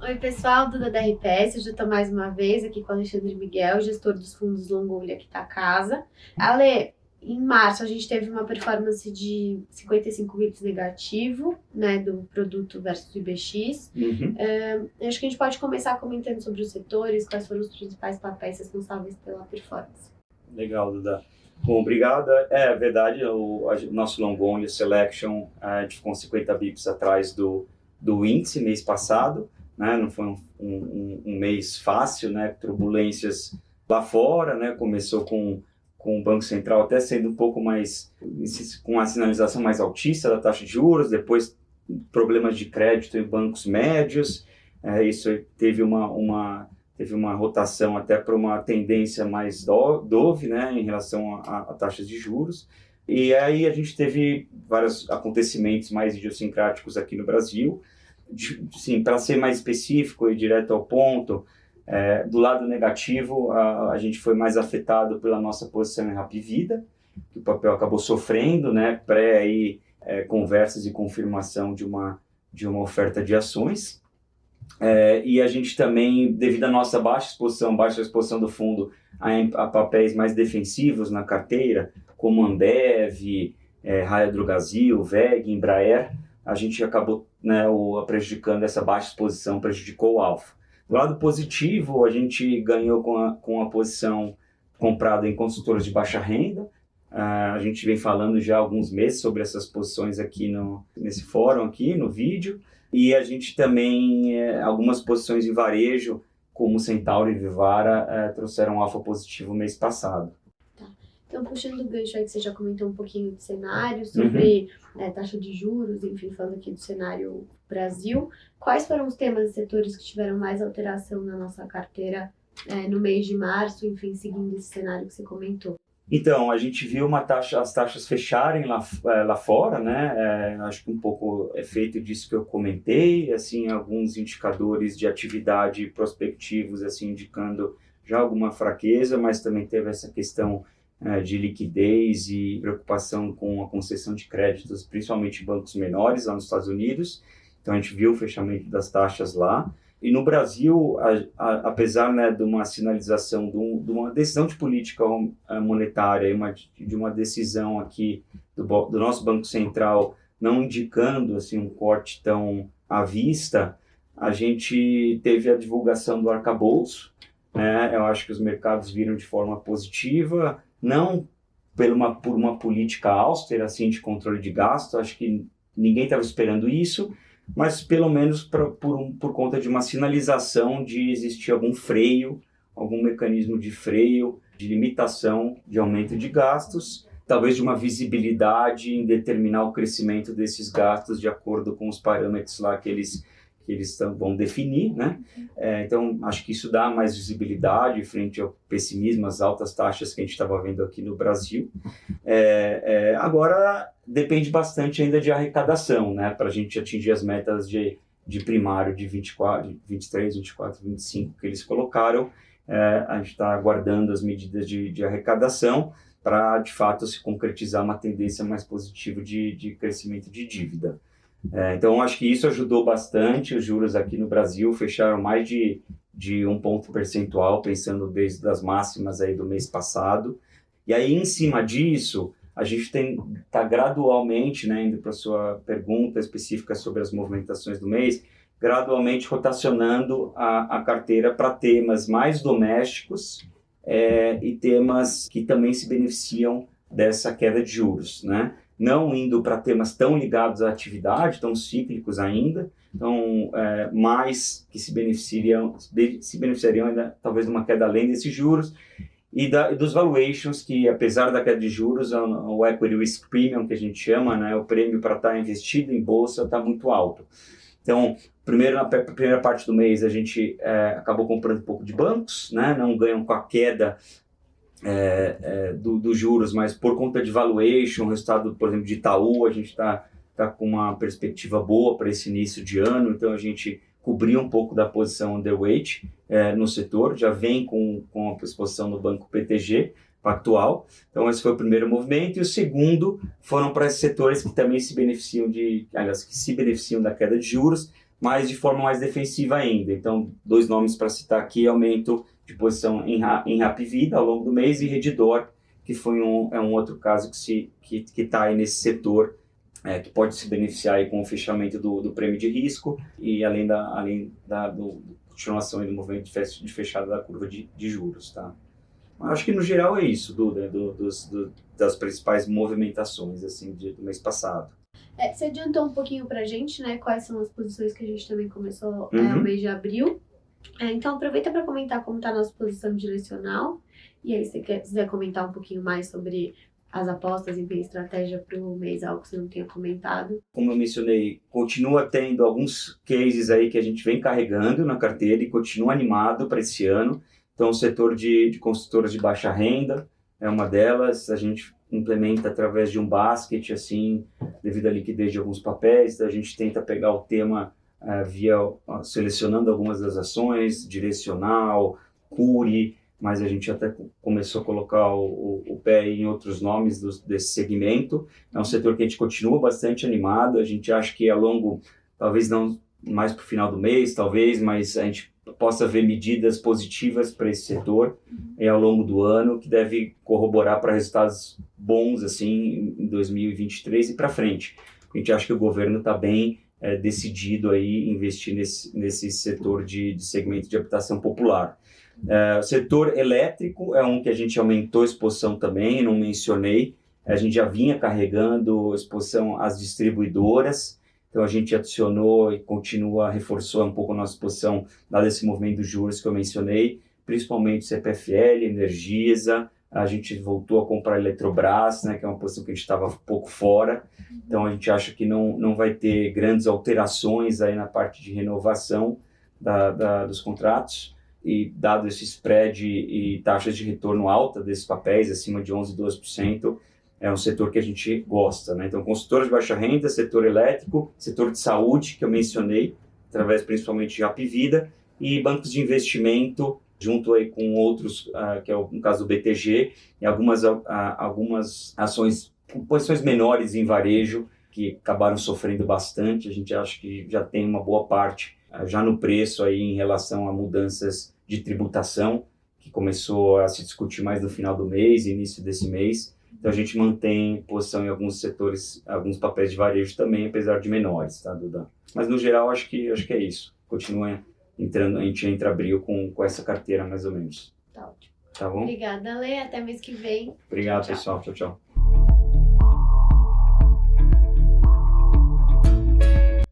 Oi, pessoal, Duda da RPS. Hoje eu estou mais uma vez aqui com o Alexandre Miguel, gestor dos fundos Longolha aqui da casa. Ale, em março a gente teve uma performance de 55 bps negativo, né, do produto versus o IBX. Acho que a gente pode começar comentando sobre os setores, quais foram os principais papéis responsáveis pela performance. Legal, Duda. Bom, obrigado. É verdade, o nosso Longolha Selection, a gente ficou 50 bips atrás do índice mês passado, né? Não foi um mês fácil, né? Turbulências lá fora, né? Começou com o Banco Central até sendo um pouco mais, com a sinalização mais altista da taxa de juros, depois problemas de crédito em bancos médios, isso teve uma rotação até para uma tendência mais dove, né, em relação a taxas de juros. E aí a gente teve vários acontecimentos mais idiosincráticos aqui no Brasil. Sim, para ser mais específico e direto ao ponto, do lado negativo, a gente foi mais afetado pela nossa posição em Hapvida, que o papel acabou sofrendo, né, conversas e confirmação de uma oferta de ações. E a gente também, devido à nossa baixa exposição do fundo a papéis mais defensivos na carteira, como Ambev, Raia Drogasil, WEG, Embraer, a gente acabou, né, prejudicando essa baixa exposição, prejudicou o alfa. Do lado positivo, a gente ganhou com a posição comprada em consultores de baixa renda. A gente vem falando já há alguns meses sobre essas posições aqui nesse fórum, aqui no vídeo. E a gente também, algumas posições em varejo, como Centauro e Vivara, trouxeram alfa positivo mês passado. Tá. Então, puxando o gancho aí que você já comentou um pouquinho do cenário, sobre taxa de juros, enfim, falando aqui do cenário Brasil, quais foram os temas e setores que tiveram mais alteração na nossa carteira no mês de março, enfim, seguindo esse cenário que você comentou? Então, a gente viu as taxas fecharem lá fora, né? Acho que um pouco efeito disso que eu comentei, assim, alguns indicadores de atividade prospectivos, assim, indicando já alguma fraqueza, mas também teve essa questão de liquidez e preocupação com a concessão de créditos, principalmente bancos menores lá nos Estados Unidos. Então, a gente viu o fechamento das taxas lá. E no Brasil, apesar, né, de uma sinalização, de uma decisão de política monetária e de uma decisão aqui do nosso Banco Central não indicando assim, um corte tão à vista, a gente teve a divulgação do arcabouço, né? Eu acho que os mercados viram de forma positiva, não por uma política austera assim, de controle de gasto, acho que ninguém estava esperando isso, mas pelo menos por conta de uma sinalização de existir algum freio, algum mecanismo de freio, de limitação de aumento de gastos, talvez de uma visibilidade em determinar o crescimento desses gastos de acordo com os parâmetros lá que eles vão definir, né? Então, acho que isso dá mais visibilidade frente ao pessimismo, às altas taxas que a gente estava vendo aqui no Brasil. Agora, depende bastante ainda de arrecadação, né? Para a gente atingir as metas de primário de 24, 23, 24, 25 que eles colocaram. A gente está aguardando as medidas de arrecadação para, de fato, se concretizar uma tendência mais positiva de crescimento de dívida. Então, acho que isso ajudou bastante. Os juros aqui no Brasil fecharam mais de 1 ponto percentual, pensando desde as máximas aí do mês passado. E aí, em cima disso, a gente está gradualmente, né, indo para a sua pergunta específica sobre as movimentações do mês, gradualmente rotacionando a carteira para temas mais domésticos e temas que também se beneficiam dessa queda de juros, né? Não indo para temas tão ligados à atividade, tão cíclicos ainda, então, mais que se beneficiariam ainda, talvez, de uma queda além desses juros, e dos valuations, que apesar da queda de juros, o equity risk premium, que a gente chama, né, o prêmio para estar investido em bolsa está muito alto. Então, na primeira parte do mês, a gente acabou comprando um pouco de bancos, né, não ganham com a queda dos juros, mas por conta de valuation, o resultado, por exemplo, de Itaú, a gente está com uma perspectiva boa para esse início de ano, então a gente cobriu um pouco da posição underweight no setor, já vem com a exposição no banco PTG Pactual. Então esse foi o primeiro movimento, e o segundo foram para esses setores que também se beneficiam que se beneficiam da queda de juros, mas de forma mais defensiva ainda. Então, 2 nomes para citar aqui: aumento de posição em Hapvida ao longo do mês e Redditor, que foi um outro caso que está aí nesse setor, que pode se beneficiar aí com o fechamento do prêmio de risco e além da continuação aí do movimento de fechada da curva de juros. Tá? Acho que no geral é isso, Duda, das principais movimentações assim, do mês passado. Você adiantou um pouquinho pra gente, né, quais são as posições que a gente também começou Uhum. no mês de abril. Então aproveita para comentar como está a nossa posição direcional. E aí, se você quiser comentar um pouquinho mais sobre as apostas, enfim, estratégia para o mês, algo que você não tenha comentado. Como eu mencionei, continua tendo alguns cases aí que a gente vem carregando na carteira e continua animado para esse ano. Então, o setor de construtoras de baixa renda é uma delas. A gente implementa através de um basket, assim, devido à liquidez de alguns papéis. A gente tenta pegar o tema selecionando algumas das ações, direcional, Cury, mas a gente até começou a colocar o pé em outros nomes desse segmento. É um setor que a gente continua bastante animado. A gente acha que talvez não mais para o final do mês, talvez, mas a gente possa ver medidas positivas para esse setor ao longo do ano, que deve corroborar para resultados bons assim em 2023 e para frente. A gente acha que o governo está bem decidido aí investir nesse setor de segmento de habitação popular. O setor elétrico é um que a gente aumentou a exposição também, não mencionei. A gente já vinha carregando exposição às distribuidoras, então a gente adicionou e reforçou um pouco a nossa exposição dado esse movimento dos juros que eu mencionei, principalmente CPFL, Energisa. A gente voltou a comprar Eletrobras, né, que é uma posição que a gente estava um pouco fora. Então a gente acha que não vai ter grandes alterações aí na parte de renovação dos contratos. E dado esse spread e taxas de retorno alta desses papéis, acima de 11%, 12%, é um setor que a gente gosta. Né? Então, consultores de baixa renda, setor elétrico, setor de saúde, que eu mencionei, através principalmente de Hapvida, e bancos de investimento, junto aí com outros, que é no caso do BTG, e algumas ações com posições menores em varejo, que acabaram sofrendo bastante. A gente acha que já tem uma boa parte já no preço aí em relação a mudanças de tributação, que começou a se discutir mais no final do mês, início desse mês. Então a gente mantém posição em alguns setores, alguns papéis de varejo também, apesar de menores, tá, Duda? Mas no geral acho que é isso. Continua entrando, a gente entra abril com essa carteira mais ou menos. Tá ótimo. Tá bom? Obrigada, Lê. Até mês que vem. Obrigado, Tchau. pessoal. Tchau, tchau.